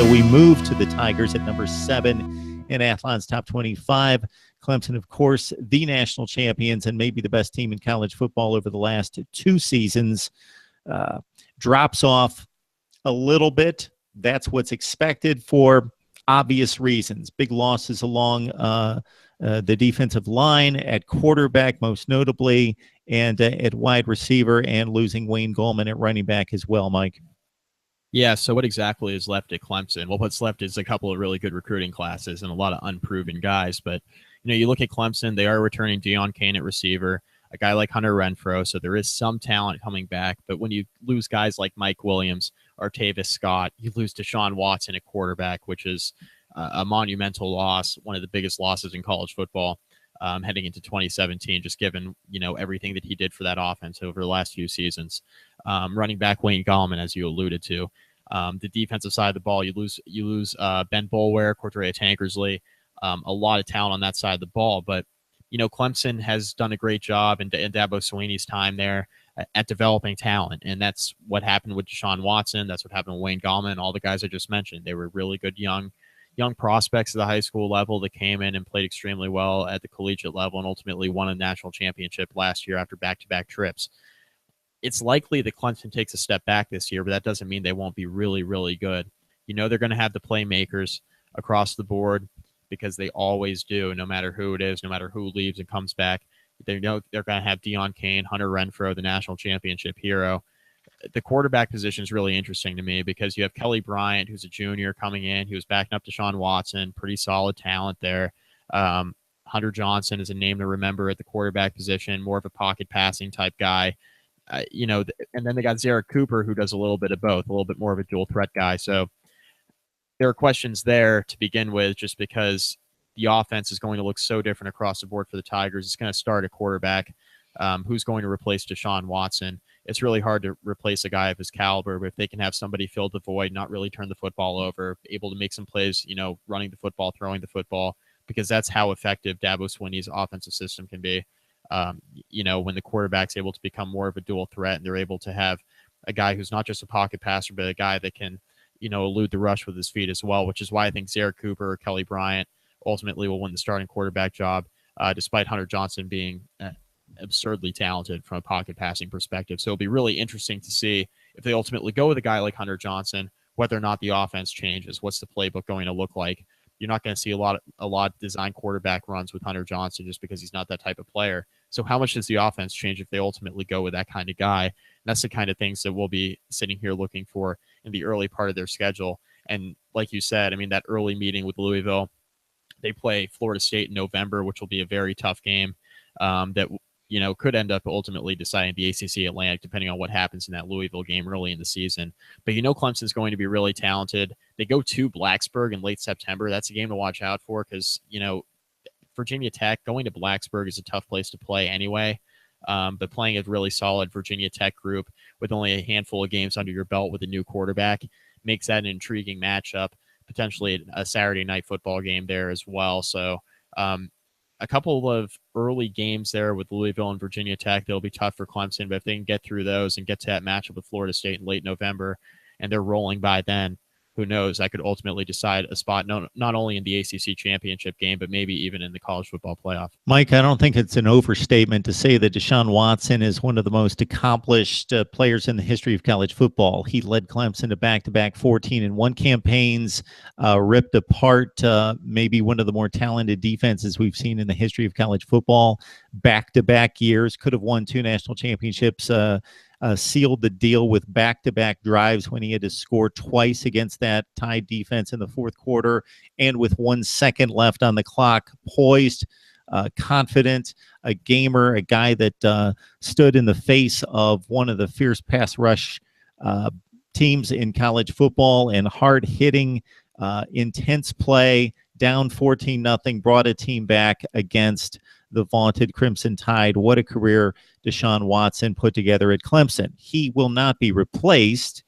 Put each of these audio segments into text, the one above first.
So we move to the Tigers at number 7 in Athlon's top 25. Clemson, of course, the national champions and maybe the best team in college football over the last 2 seasons, drops off a little bit. That's what's expected for obvious reasons. Big losses along the defensive line, at quarterback most notably, and at wide receiver, and losing Wayne Gallman at running back as well, Mike. Yeah, so what exactly is left at Clemson? Well, what's left is a couple of really good recruiting classes and a lot of unproven guys. But, you look at Clemson, they are returning Deion Kane at receiver, a guy like Hunter Renfrow, so there is some talent coming back. But when you lose guys like Mike Williams, Artavis Scott, you lose Deshaun Watson at quarterback, which is a monumental loss, one of the biggest losses in college football heading into 2017, just given, everything that he did for that offense over the last few seasons. Running back Wayne Gallman, as you alluded to. The defensive side of the ball, you lose Ben Boulware, Cordrea Tankersley, a lot of talent on that side of the ball. But, Clemson has done a great job in Dabo Swinney's time there at developing talent. And that's what happened with Deshaun Watson. That's what happened with Wayne Gallman, all the guys I just mentioned. They were really good young prospects at the high school level that came in and played extremely well at the collegiate level and ultimately won a national championship last year after back-to-back trips. It's likely that Clemson takes a step back this year, but that doesn't mean they won't be really, really good. They're going to have the playmakers across the board because they always do, no matter who it is, no matter who leaves and comes back. They know they're going to have Deion Kane, Hunter Renfrow, the national championship hero. The quarterback position is really interesting to me because you have Kelly Bryant, who's a junior coming in. He was backing up Deshaun Watson, pretty solid talent there. Hunter Johnson is a name to remember at the quarterback position, more of a pocket passing type guy. And then they got Zarek Cooper, who does a little bit of both, a little bit more of a dual threat guy. So there are questions there to begin with, just because the offense is going to look so different across the board for the Tigers. It's going to start at quarterback. Who's going to replace Deshaun Watson? It's really hard to replace a guy of his caliber, but if they can have somebody fill the void, not really turn the football over, able to make some plays, running the football, throwing the football, because that's how effective Dabo Swinney's offensive system can be. When the quarterback's able to become more of a dual threat and they're able to have a guy who's not just a pocket passer, but a guy that can, elude the rush with his feet as well, which is why I think Zarek Cooper or Kelly Bryant ultimately will win the starting quarterback job, despite Hunter Johnson being absurdly talented from a pocket passing perspective. So it'll be really interesting to see if they ultimately go with a guy like Hunter Johnson, whether or not the offense changes. What's the playbook going to look like? You're not going to see a lot of design quarterback runs with Hunter Johnson just because he's not that type of player. So how much does the offense change if they ultimately go with that kind of guy? And that's the kind of things that we'll be sitting here looking for in the early part of their schedule. And like you said, that early meeting with Louisville, they play Florida State in November, which will be a very tough game that could end up ultimately deciding the ACC Atlantic, depending on what happens in that Louisville game early in the season. But Clemson's going to be really talented. They go to Blacksburg in late September. That's a game to watch out for because, Virginia Tech, going to Blacksburg is a tough place to play anyway. But playing a really solid Virginia Tech group with only a handful of games under your belt with a new quarterback makes that an intriguing matchup, potentially a Saturday night football game there as well. So, a couple of early games there with Louisville and Virginia Tech, they'll be tough for Clemson, but if they can get through those and get to that matchup with Florida State in late November and they're rolling by then, who knows, that could ultimately decide a spot not only in the ACC championship game, but maybe even in the college football playoff. Mike, I don't think it's an overstatement to say that Deshaun Watson is one of the most accomplished players in the history of college football. He led Clemson to back-to-back 14-1 campaigns, ripped apart maybe one of the more talented defenses we've seen in the history of college football, back-to-back years, could have won 2 national championships, sealed the deal with back-to-back drives when he had to score twice against that Tide defense in the fourth quarter, and with 1 second left on the clock, poised, confident, a gamer, a guy that stood in the face of one of the fierce pass rush teams in college football, and hard-hitting, intense play, down 14-0, brought a team back against the vaunted Crimson Tide. What a career Deshaun Watson put together at Clemson. He will not be replaced.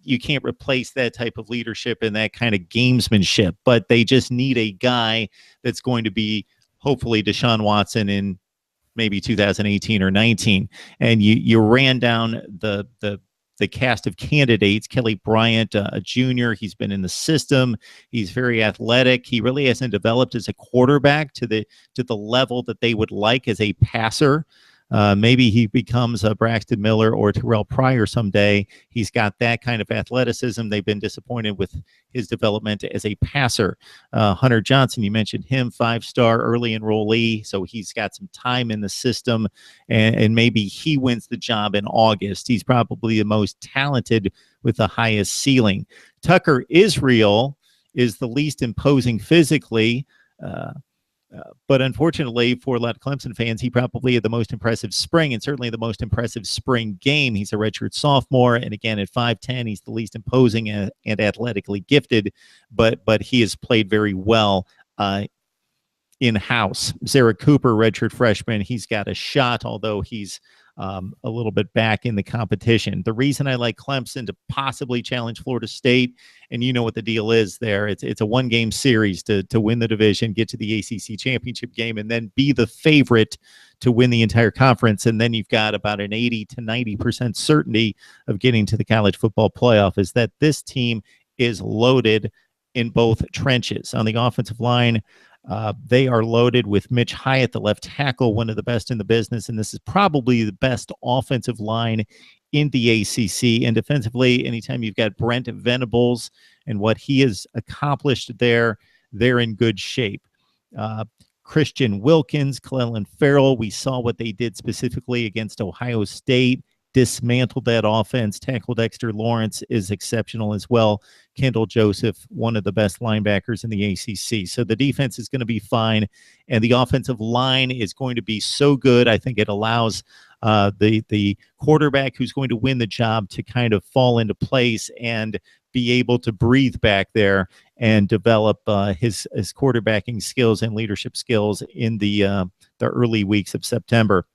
You can't replace that type of leadership and that kind of gamesmanship, but they just need a guy that's going to be hopefully Deshaun Watson in maybe 2018 or 19. And you ran down the cast of candidates. Kelly Bryant, a junior, he's been in the system. He's very athletic. He really hasn't developed as a quarterback to the level that they would like as a passer. Maybe he becomes a Braxton Miller or Terrell Pryor someday. He's got that kind of athleticism. They've been disappointed with his development as a passer. Hunter Johnson, you mentioned him, 5-star early enrollee, so he's got some time in the system, and maybe he wins the job in August. He's probably the most talented with the highest ceiling. Tucker Israel is the least imposing physically. But unfortunately for a lot of Clemson fans, he probably had the most impressive spring and certainly the most impressive spring game. He's a redshirt sophomore, and again, at 5'10", he's the least imposing and athletically gifted, but he has played very well in-house. Sarah Cooper, redshirt freshman, he's got a shot, although he's a little bit back in the competition. The reason I like Clemson to possibly challenge Florida State, and you know what the deal is there, it's a one-game series to win the division, get to the ACC championship game, and then be the favorite to win the entire conference, and then you've got about an 80 to 90% certainty of getting to the college football playoff, is that this team is loaded in both trenches. On the offensive line, they are loaded with Mitch Hyatt, the left tackle, one of the best in the business, and this is probably the best offensive line in the ACC. And defensively, anytime you've got Brent Venables and what he has accomplished there, they're in good shape. Christian Wilkins, Clellan Ferrell, we saw what they did specifically against Ohio State, dismantled that offense. Tackle Dexter Lawrence is exceptional as well. Kendall Joseph, one of the best linebackers in the ACC. So the defense is going to be fine, and the offensive line is going to be so good. I think it allows the quarterback who's going to win the job to kind of fall into place and be able to breathe back there and develop his quarterbacking skills and leadership skills in the early weeks of September.